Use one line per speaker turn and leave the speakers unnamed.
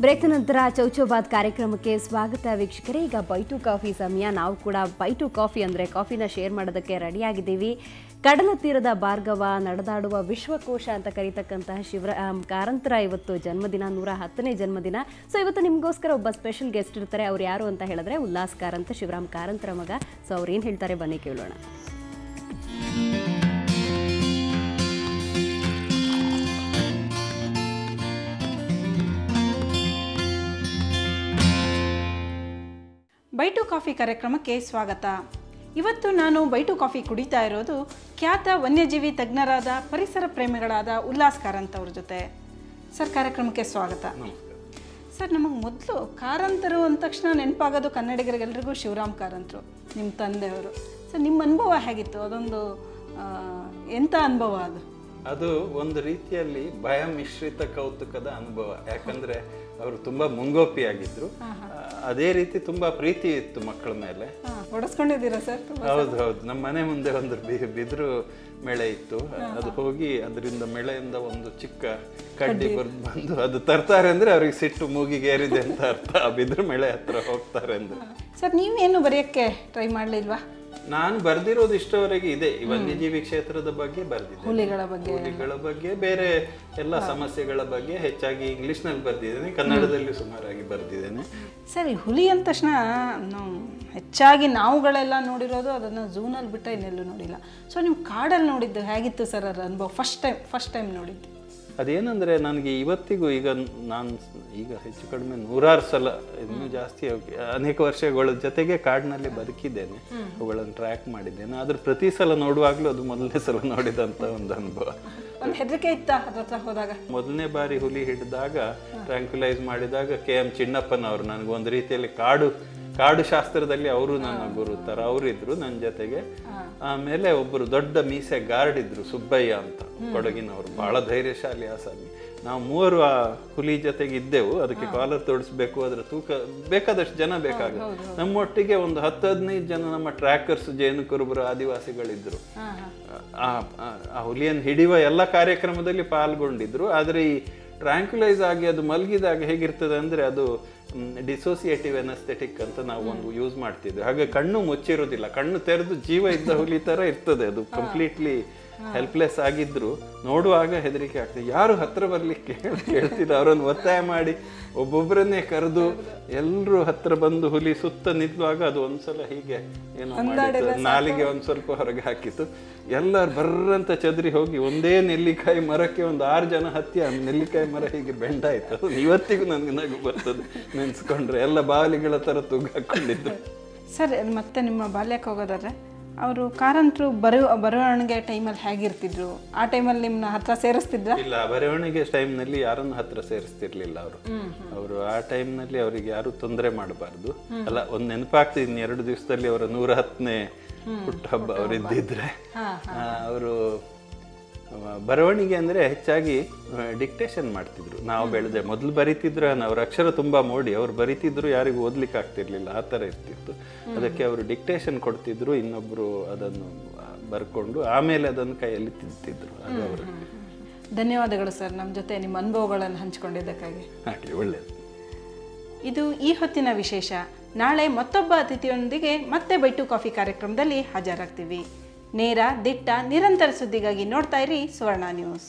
Break ನಂತರ ಚೌಚೌಬಾತ್ ಕಾರ್ಯಕ್ರಮಕ್ಕೆ ಸ್ವಾಗತ ವೀಕ್ಷಕರೇ. ಈಗ ಬೈಟು ಕಾಫಿ ಸಮಯ. ನಾವು ಕೂಡ ಬೈಟು ಕಾಫಿ ಅಂದರೆ ಕಾಫಿನ ಶೇರ್ ಮಾಡೋದಕ್ಕೆ ರೆಡಿಯಾಗಿದ್ದೀವಿ. ಕಡಲ ತೀರದ ಭಾರ್ಗವ, ನಡೆದಾಡುವ ವಿಶ್ವಕೋಶ ಅಂತ ಕರೀತಕ್ಕಂತಹ ಶಿವರಾಮ್ ಕಾರಂತರ ಇವತ್ತು ಜನ್ಮದಿನ, 110ನೇ ಜನ್ಮದಿನ. ಸೊ ಇವತ್ತು ನಿಮಗೋಸ್ಕರ ಒಬ್ಬ ಸ್ಪೆಷಲ್ ಗೆಸ್ಟ್ ಇರ್ತಾರೆ. ಅವ್ರು ಯಾರು ಅಂತ ಹೇಳಿದ್ರೆ ಉಲ್ಲಾಸ್ ಕಾರಂತ, ಶಿವರಾಮ್ ಕಾರಂತರ ಮಗ. ಸೊ ಅವ್ರು ಏನು ಹೇಳ್ತಾರೆ ಬನ್ನಿ ಕೇಳೋಣ.
ಬೈಟು ಕಾಫಿ ಕಾರ್ಯಕ್ರಮಕ್ಕೆ ಸ್ವಾಗತ. ಇವತ್ತು ನಾನು ಬೈಟು ಕಾಫಿ ಕುಡಿತಾ ಇರೋದು ಖ್ಯಾತ ವನ್ಯಜೀವಿ ತಜ್ಞರಾದ ಪರಿಸರ ಪ್ರೇಮಿಗಳಾದ ಉಲ್ಲಾಸ್ ಕಾರಂತ್ ಅವ್ರ ಜೊತೆ. ಸರ್, ಕಾರ್ಯಕ್ರಮಕ್ಕೆ ಸ್ವಾಗತ. ಸರ್, ನಮಗೆ ಮೊದಲು ಕಾರಂತರು ಅಂದ ತಕ್ಷಣ ನೆನಪಾಗೋದು ಕನ್ನಡಿಗರಿಗೆಲ್ರಿಗೂ ಶಿವರಾಮ್ ಕಾರಂತರು, ನಿಮ್ಮ ತಂದೆಯವರು. ಸರ್, ನಿಮ್ಮ ಅನುಭವ ಹೇಗಿತ್ತು? ಅದೊಂದು ಎಂಥ ಅನುಭವ ಅದು?
ಅದು ಒಂದು ರೀತಿಯಲ್ಲಿ ಭಯ ಮಿಶ್ರಿತ ಕೌತುಕದ ಅನುಭವ. ಯಾಕಂದ್ರೆ ಅವರು ತುಂಬಾ ಮುಂಗೋಪಿಯಾಗಿದ್ರು. ಅದೇ ರೀತಿ ತುಂಬಾ ಪ್ರೀತಿ ಇತ್ತು ಮಕ್ಕಳ ಮೇಲೆ.
ಹೊಡೆಸ್ಕೊಂಡಿದ್ದೀರಾ ಸರ್?
ಹೌದು ಹೌದು. ನಮ್ಮ ಮನೆ ಮುಂದೆ ಒಂದು ಬಿದಿರು ಮೇಳೆ ಇತ್ತು. ಅದು ಹೋಗಿ ಅದರಿಂದ ಮೇಳೆಯಿಂದ ಒಂದು ಚಿಕ್ಕ ಕಡ್ಡಿ ಬಂದು ಅದು ತರ್ತಾರೆ ಅಂದ್ರೆ ಅವ್ರಿಗೆ ಸಿಟ್ಟು ಮೂಗಿಗೆ ಏರಿದೆ ಅಂತ ಅರ್ಥ. ಆ ಬಿದಿರು ಮೇಳೆ ಹತ್ರ ಹೋಗ್ತಾರೆ ಅಂದ್ರೆ.
ಸರ್, ನೀವೇನು ಬರೆಯಕ್ಕೆ ಟ್ರೈ ಮಾಡ್ಲಿಲ್ವಾ?
ನಾನು ಬರ್ದಿರೋದು ಇಷ್ಟವರೆಗೆ ಇದೆ. ಈ ವನ್ಯಜೀವಿ ಕ್ಷೇತ್ರದ ಬಗ್ಗೆ ಬರ್ದಿದ್ದೆ, ಹುಲಿಗಳ ಬಗ್ಗೆ, ಬೇರೆ ಎಲ್ಲ ಸಮಸ್ಯೆಗಳ ಬಗ್ಗೆ ಹೆಚ್ಚಾಗಿ ಇಂಗ್ಲಿಷ್ ನಲ್ಲಿ ಬರ್ದಿದ್ದೇನೆ, ಕನ್ನಡದಲ್ಲಿ ಸುಮಾರಾಗಿ ಬರ್ದಿದ್ದೇನೆ.
ಸರಿ, ಹುಲಿ ಅಂದ ತಕ್ಷಣ ನಾವು ಹೆಚ್ಚಾಗಿ ನಾವುಗಳೆಲ್ಲ ನೋಡಿರೋದು ಅದನ್ನು ಝೂನಲ್ಲಿ ಬಿಟ್ಟರೆ ಇನ್ನೆಲ್ಲೂ ನೋಡಿಲ್ಲ. ಸೊ ನೀವು ಕಾಡಲ್ಲಿ ನೋಡಿದ್ದು ಹೇಗಿತ್ತು ಸರ್ ಅದರ ಅನುಭವ? ಫಸ್ಟ್ ಟೈಮ್ ನೋಡಿದ್ದು
ಅದೇನಂದ್ರೆ, ನನಗೆ ಇವತ್ತಿಗೂ ನಾನು ಹೆಚ್ಚು ಕಡಿಮೆ 100 ಸಲ, ಇನ್ನೂ ಜಾಸ್ತಿ ಅನೇಕ ವರ್ಷಗಳ ಜೊತೆಗೆ ಕಾಡಿನಲ್ಲಿ ಬದುಕಿದ್ದೇನೆ, ಅವುಗಳನ್ನು ಟ್ರ್ಯಾಕ್ ಮಾಡಿದ್ದೇನೆ. ಆದ್ರೆ ಪ್ರತಿ ಸಲ ನೋಡುವಾಗ್ಲೂ ಅದು ಮೊದಲನೇ ಸಲ ನೋಡಿದಂತ ಒಂದು ಅನುಭವ.
ಒಂದು ಹೆದರಿಕೆ ಇತ್ತ ಹತ್ರ ಹೋದಾಗ?
ಮೊದಲನೇ ಬಾರಿ ಹುಲಿ ಹಿಡಿದಾಗ, ಟ್ರ್ಯಾಂಕ್ಯುಲೈಸ್ ಮಾಡಿದಾಗ KM ಚಿನ್ನಪ್ಪನವರು, ನನಗೆ ಒಂದು ರೀತಿಯಲ್ಲಿ ಕಾಡು ಶಾಸ್ತ್ರದಲ್ಲಿ ಅವರು ನನ್ನ ಗುರು ತರ ಅವರಿದ್ರು ನನ್ನ ಜೊತೆಗೆ. ಆಮೇಲೆ ಒಬ್ಬರು ದೊಡ್ಡ ಮೀಸೆ ಗಾರ್ಡ್ ಇದ್ರು, ಸುಬ್ಬಯ್ಯ ಅಂತ, ಕೊಡಗಿನವರು, ಬಹಳ ಧೈರ್ಯಶಾಲಿ ಆಸಾಮಿ. ನಾವು 3 ಆ ಹುಲಿ ಜೊತೆಗೆ ಇದ್ದೆವು. ಅದಕ್ಕೆ ಕಾಲರ್ ತೋಡಿಸ್ಬೇಕು, ಅದರ ತೂಕ ಬೇಕಾದಷ್ಟು ಜನ ಬೇಕಾಗುತ್ತೆ. ನಮ್ಮೊಟ್ಟಿಗೆ ಒಂದು 10-15 ಜನ ನಮ್ಮ ಟ್ರ್ಯಾಕರ್ಸ್, ಜೇನು ಕುರುಬರು, ಆದಿವಾಸಿಗಳಿದ್ರು. ಆ ಹುಲಿಯನ್ನು ಹಿಡಿಯುವ ಎಲ್ಲ ಕಾರ್ಯಕ್ರಮದಲ್ಲಿ ಪಾಲ್ಗೊಂಡಿದ್ರು. ಆದ್ರೆ ಈ ಟ್ರ್ಯಾಂಕ್ಯುಲೈಸ್ ಆಗಿ ಅದು ಮಲಗಿದಾಗ ಹೇಗಿರ್ತದೆ ಅಂದ್ರೆ, ಅದು ಡಿಸೋಸಿಯೇಟಿವ್ ಎನಸ್ಥೆಟಿಕ್ ಅಂತ ನಾವು ಒಂದು ಯೂಸ್ ಮಾಡ್ತಿದ್ವಿ. ಹಾಗೆ ಕಣ್ಣು ಮುಚ್ಚಿರೋದಿಲ್ಲ, ಕಣ್ಣು ತೆರೆದು ಜೀವ ಇದ್ದ ಹುಲಿ ತರ ಇರ್ತದೆ. ಅದು ಕಂಪ್ಲೀಟ್ಲಿ ಹೆಲ್ಪ್ಲೆಸ್ ಆಗಿದ್ರು ನೋಡುವಾಗ ಹೆದರಿಕೆ ಆಗ್ತದೆ. ಯಾರು ಹತ್ರ ಬರ್ಲಿಕ್ಕೆ ಕೇಳ್ತಿದ್ರು, ಅವರನ್ನು ಒತ್ತಾಯ ಮಾಡಿ ಒಬ್ಬೊಬ್ಬರನ್ನೇ ಕರೆದು ಎಲ್ಲರೂ ಹತ್ರ ಬಂದು ಹುಲಿ ಸುತ್ತ ನಿಲ್ಲುವಾಗ ಅದು ಒಂದ್ಸಲ ಹೀಗೆ ಏನೋ ಮಾಡಿತ್ತು, ನಾಲಿಗೆ ಒಂದ್ ಸ್ವಲ್ಪ ಹೊರಗೆ ಹಾಕಿತ್ತು. ಎಲ್ಲರೂ ಬರ್ರಂತ ಚದರಿ ಹೋಗಿ ಒಂದೇ ನೆಲ್ಲಿಕಾಯಿ ಮರಕ್ಕೆ ಒಂದು 6 ಜನ ಹತ್ತಿ ಆ ನೆಲ್ಲಿಕಾಯಿ ಮರ ಹೀಗೆ ಬೆಂಡಾಯ್ತು. ಇವತ್ತಿಗೂ ನನ್ಗೆ ನಗು ಬರ್ತದೆ ನೆನ್ಸ್ಕೊಂಡ್ರೆ. ಎಲ್ಲ ಬಾಲಿಗಳ ತರ ತೂಗ ಹಾಕೊಂಡಿದ್ರು.
ಸರ್, ಮತ್ತೆ ನಿಮ್ಮ ಬಾಲ್ಯಕ್ಕೆ ಹೋಗೋದಾದ್ರೆ, ಅವರು ಕಾರಂತರು ಬರವಣಿಗೆ ಟೈಮಲ್ಲಿ ಹೇಗಿರ್ತಿದ್ರು? ಆ ಟೈಮಲ್ಲಿ ನಿಮ್ಮನ್ನ ಹತ್ರ ಸೇರಿಸ್ತಿದ್ರ?
ಇಲ್ಲ, ಬರವಣಿಗೆ ಟೈಮ್ನಲ್ಲಿ ಯಾರನ್ನು ಹತ್ರ ಸೇರಿಸ್ತಿರ್ಲಿಲ್ಲ ಅವರು. ಆ ಟೈಮ್ನಲ್ಲಿ ಅವರಿಗೆ ಯಾರು ತೊಂದರೆ ಮಾಡಬಾರ್ದು. ಅಲ್ಲ, ಒಂದು ನೆನಪಾಗ್ತಿದ್ 2 ದಿವಸದಲ್ಲಿ ಅವರ 110ನೇ ಹುಟ್ಟುಹಬ್ಬ ಅವರಿದ್ದಿದ್ರೆ, ಅವರು ಬರವಣಿಗೆ ಅಂದ್ರೆ ಹೆಚ್ಚಾಗಿ ಡಿಕ್ಟೇಷನ್ ಮಾಡ್ತಿದ್ರು. ನಾವು ಬೆಳೆದೆ ಮೊದಲು ಬರೀತಿದ್ರು, ಅವ್ರ ಅಕ್ಷರ ತುಂಬಾ ಮೋಡಿ, ಅವ್ರು ಬರೀತಿದ್ರು, ಯಾರಿಗೂ ಓದ್ಲಿಕ್ಕೆ ಆಗ್ತಿರ್ಲಿಲ್ಲ, ಆ ತರ ಇರ್ತಿತ್ತು. ಅದಕ್ಕೆ ಅವರು ಡಿಕ್ಟೇಷನ್ ಕೊಡ್ತಿದ್ರು, ಇನ್ನೊಬ್ರು ಅದನ್ನು ಬರ್ಕೊಂಡು ಆಮೇಲೆ ಅದನ್ನು ಕೈಯಲ್ಲಿ ತಿಂತಿದ್ರು. ಅದು ಅವರು.
ಧನ್ಯವಾದಗಳು ಸರ್, ನಮ್ಮ ಜೊತೆ ನಿಮ್ಮ ಅನುಭವಗಳನ್ನು ಹಂಚಿಕೊಂಡಿದ್ದಕ್ಕಾಗಿ.
ಹಾಗೆ, ಒಳ್ಳೆಯದು.
ಇದು ಈ ಹೊತ್ತಿನ ವಿಶೇಷ. ನಾಳೆ ಮತ್ತೊಬ್ಬ ಅತಿಥಿಯೊಂದಿಗೆ ಮತ್ತೆ ಬೈಟು ಕಾಫಿ ಕಾರ್ಯಕ್ರಮದಲ್ಲಿ ಹಾಜರಾಗ್ತೀವಿ. ನೇರ, ದಿಟ್ಟ, ನಿರಂತರ ಸುದ್ದಿಗಾಗಿ ನೋಡ್ತಾ ಇರಿ ಸುವರ್ಣ ನ್ಯೂಸ್.